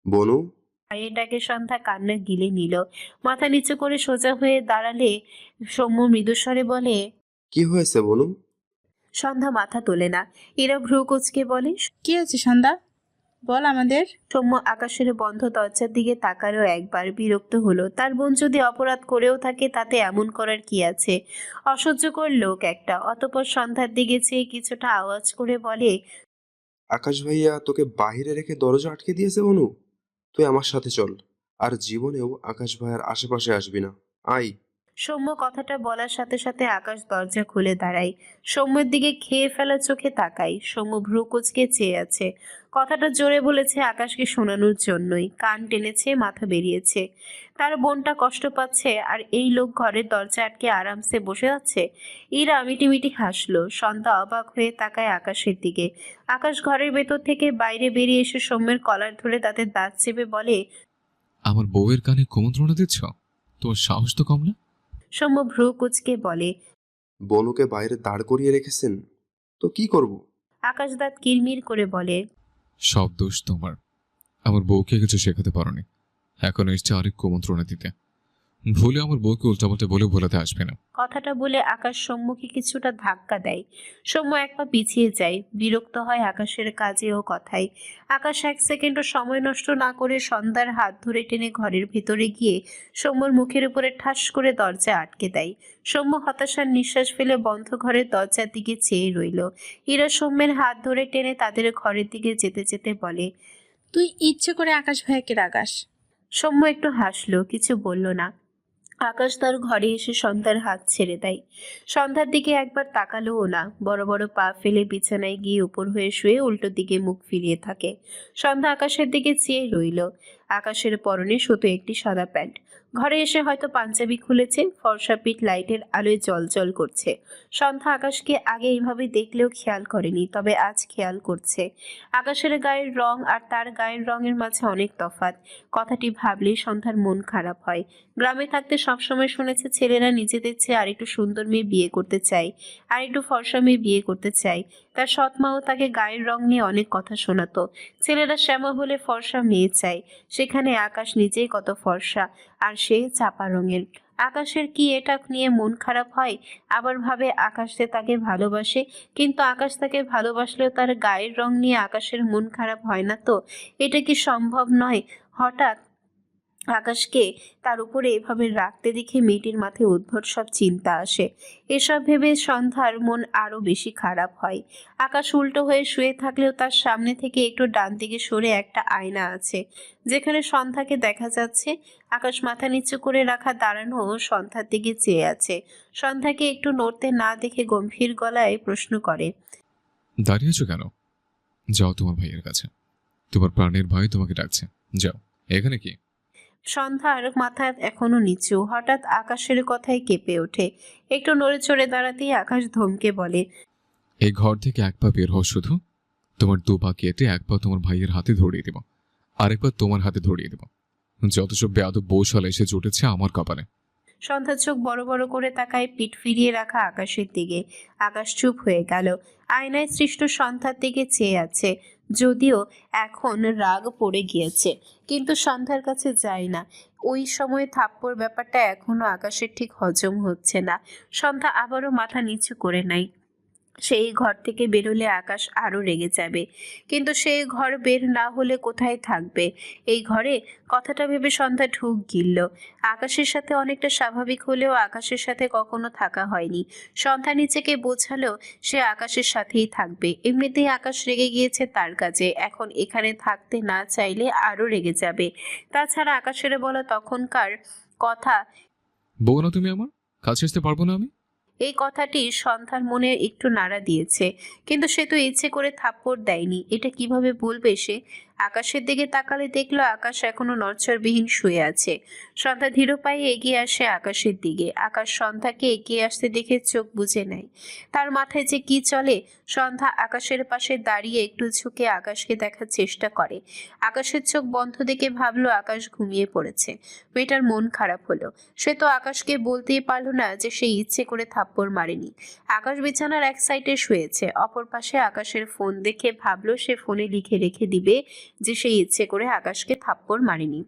বনু। ভাইয়ের ডাকে সন্ধ্যা কান্না গিলে নিল। মাথা নিচু করে সোজা হয়ে দাঁড়ালে সৌম্য মৃদুস্বরে বলে। কি হয়েছে বনু? সন্ধ্যা মাথা তোলে না। এরা ভ্রু কুচকে বলে। কি আছে সন্ধ্যা, বল আমাদের। সৌম্য আকাশের বন্ধ দরজার দিকে তাকালো একবার, বিরক্ত হলো। তার বোন যদি অপরাধ করেও থাকে তাতে এমন করার কি আছে? অসহ্যকর লোক একটা। অতঃপর সন্ধ্যার দিকে চেয়ে কিছুটা আওয়াজ করে বলে। আকাশ ভাইয়া তোকে বাহিরে রেখে দরজা আটকে দিয়েছে বনু। তুই আমার সাথে চল। আর জীবনেও আকাশ ভাইয়ার আশেপাশে আসবি না। আই। সৌম্য কথাটা বলার সাথে সাথে আকাশ দরজা খুলে দাঁড়ায়। সৌম্যের দিকে খেয়ে ফেলা চোখে তাকায়। সৌম্য ভ্রু কুঁচকে চেয়ে আছে। কথাটা জোরে বলেছে আকাশকে শোনানোর জন্যই। কান টেনেছে, মাথা বেরিয়েছে। তার বোনটা কষ্ট পাচ্ছে আর এই লোক ঘরের দরজা আটকে আরামসে বসে আছে। ইরা মিটিমিটি হাসলো। সন্ধ্যা অবাক হয়ে তাকায় আকাশের দিকে। আকাশ ঘরের ভেতর থেকে বাইরে বেরিয়ে এসে সৌম্যের কলার ধরে তাতে দাঁত চেপে বলে। আমার বউয়ের কানে কুমন্ত্রণা দিচ্ছ? তোমার সাহস তো কম না। সৌম্য ভ্রু কুঁচকে বলে। বনুকে বাইরে দাঁড় করিয়ে রেখেছেন, তো কি করব? আকাশ দাঁত কিরমির করে বলে। সব দোষ তোমার। আমার বউকে কিছু শেখাতে পারোনি, এখন এসছে আরেক কুমন্ত্রণা দিতে। ভুলে আমার বউকে উল্টাপাল্টা বলে ভোলাতে আসবে না। কথাটা বলে আকাশ সৌম্যকে কিছুটা ধাক্কা দেয়। সৌম্য এক পা পিছিয়ে যায়। বিরক্ত হয় আকাশের কাজে ও কথায়। আকাশ এক সেকেন্ডও সময় নষ্ট না করে সন্ধ্যার হাত ধরে টেনে ঘরের ভিতরে গিয়ে সৌম্যর মুখের উপরে ঠাস করে দরজা আটকে দেয়। সৌম্য হতাশার নিঃশ্বাস ফেলে বন্ধ ঘরের দরজার দিকে চেয়ে রইল। ইরা সৌম্যের হাত ধরে টেনে তাদের ঘরের দিকে যেতে যেতে বলে। তুই ইচ্ছে করে আকাশ ভাইয়াকে রাগাস। সৌম্য একটু হাসলো, কিছু বলল না। আকাশ তার ঘরে এসে সন্ধ্যার হাত ছেড়ে দেয়। সন্ধ্যার দিকে একবার তাকালোও না। বড় বড় পা ফেলে বিছানায় গিয়ে উপর হয়ে শুয়ে উল্টো দিকে মুখ ফিরিয়ে থাকে। সন্ধ্যা আকাশের দিকে চেয়ে রইল। আকাশের পরনে শুধু একটি সাদা প্যান্ট। ঘরে এসে হয়তো পাঞ্জাবি খুলেছে। ফর্সা পিঠ লাইটের আলোয় জলজল করছে। সন্ধ্যা আকাশকে আগে এইভাবে দেখলেও খেয়াল করেনি, তবে আজ খেয়াল করছে। আকাশের গায়ের রং আর তার গায়ের রঙের মাঝে অনেক তফাৎ। কথাটি ভাবলেই সন্ধ্যার মন খারাপ হয়। গ্রামে থাকতে সবসময় শুনেছে ছেলেরা নিজেদের চেয়ে আরেকটু সুন্দর মেয়ে বিয়ে করতে চায়, আর একটু ফর্সা মেয়ে বিয়ে করতে চায়। তার সৎ মাও তাকে গায়ের রং নিয়ে অনেক কথা শোনাতো। ছেলেরা শ্যামা হলে ফর্সা মেয়ে চায়। সেখানে আকাশ নিজেই কত ফর্সা, আর সে চাপা রঙের। আকাশের কি এটা নিয়ে মন খারাপ হয়? আবার ভাবে আকাশ যে তাকে ভালোবাসে, কিন্তু আকাশ তাকে ভালোবাসলেও তার গায়ের রং নিয়ে আকাশের মন খারাপ হয় না তো? এটা কি সম্ভব নয়? হঠাৎ আকাশকে তার উপরে এভাবে রাখতে দেখে মেয়েটির মাথায় উদ্ভট সব চিন্তা আসে। এসব ভেবে সন্ধ্যার মন আরো বেশি খারাপ হয়। আকাশ উল্টো হয়ে শুয়ে থাকলেও তার সামনে থেকে একটু ডান দিকে সরে একটা আয়না আছে, যেখানে সন্ধ্যাকে দেখা যাচ্ছে। আকাশ মাথা নিচু করে রাখা দাঁড়ানো সন্ধ্যার দিকে চেয়ে আছে। সন্ধ্যাকে একটু নড়তে না দেখে গম্ভীর গলায় প্রশ্ন করে। দাঁড়িয়ে আছো কেন? যাও তোমার ভাইয়ের কাছে, তোমার প্রাণের ভাই তোমাকে ডাকছে। যাও। এখানে কি? সন্ধ্যার মাথা এখনো নিচু। হঠাৎ আকাশের কথায় কেঁপে ওঠে। একটু নড়ে চড়ে দাঁড়াতেই আকাশ ধমকে বলে। এই ঘর থেকে এক পা বের হও শুধু। তোমার দু পা কেটে এক পা তোমার ভাইয়ের হাতে ধরিয়ে দেব, আরেক পা তোমার হাতে ধরিয়ে দেব। যত সব বেয়াদব বউশালা এসে জুটেছে আমার কপালে। সন্ধ্যা চোখ বড় বড় করে তাকায় পিঠ ফিরিয়ে রাখা আকাশের দিকে। আকাশ চুপ হয়ে গেল। আয়নায় সৃষ্ট সন্ধ্যার দিকে চেয়ে আছে। যদিও এখন রাগ পড়ে গিয়েছে, কিন্তু সন্ধ্যার কাছে যায় না। ওই সময় থাপ্পড় ব্যাপারটা এখনো আকাশের ঠিক হজম হচ্ছে না। সন্ধ্যা আবারও মাথা নিচু করে নেয়। সেই ঘর থেকে বেরোলে আকাশ আরো রেগে যাবে, কিন্তু সেই ঘর বের না হলে কোথায় থাকবে? এই ঘরে? কথাটা ভেবে সন্ধ্যা ঢুক গিলল। আকাশের সাথে অনেকটা স্বাভাবিক হলেও আকাশের সাথে কখনো থাকা হয়নি। সন্ধ্যা নিজেকে বোঝালো সে আকাশের সাথেই থাকবে। এমনিতেই আকাশ রেগে গিয়েছে তার কাছে, এখন এখানে থাকতে না চাইলে আরো রেগে যাবে। তাছাড়া আকাশের বলা তখনকার কথা, বউ না তুমি আমার? কাছে আসতে পারবো না আমি? এই কথাটি সন্ধ্যার মনে একটু নাড়া দিয়েছে, কিন্তু সে তো ইচ্ছে করে থাপ্পড় দেয়নি। এটা কিভাবে বলবে সে? আকাশের দিকে তাকালে দেখলো আকাশ এখনো নড়চড়বিহীন শুয়ে আছে। সন্ধ্যা ধীর পায়ে এগিয়ে আসে আকাশের দিকে। আকাশ সন্ধ্যাকে এগিয়ে আসতে দেখে চোখ বুজে নেয়। তার মাথায় যে কি চলে! সন্ধ্যা আকাশের পাশে দাঁড়িয়ে একটু ঝুঁকে আকাশকে দেখার চেষ্টা করে। আকাশের চোখ বন্ধ দেখে ভাবলো আকাশ ঘুমিয়ে পড়েছে। মেয়েটার মন খারাপ হলো। সে তো আকাশকে বলতেই পারলো না যে সে ইচ্ছে করে থাপ্পড় মারেনি। আকাশ বিছানার এক সাইডে শুয়েছে, অপর পাশে আকাশের ফোন দেখে ভাবলো সে ফোনে লিখে রেখে দিবে যে সে ইচ্ছে করে আকাশকে থাপ্পড় মারেনি।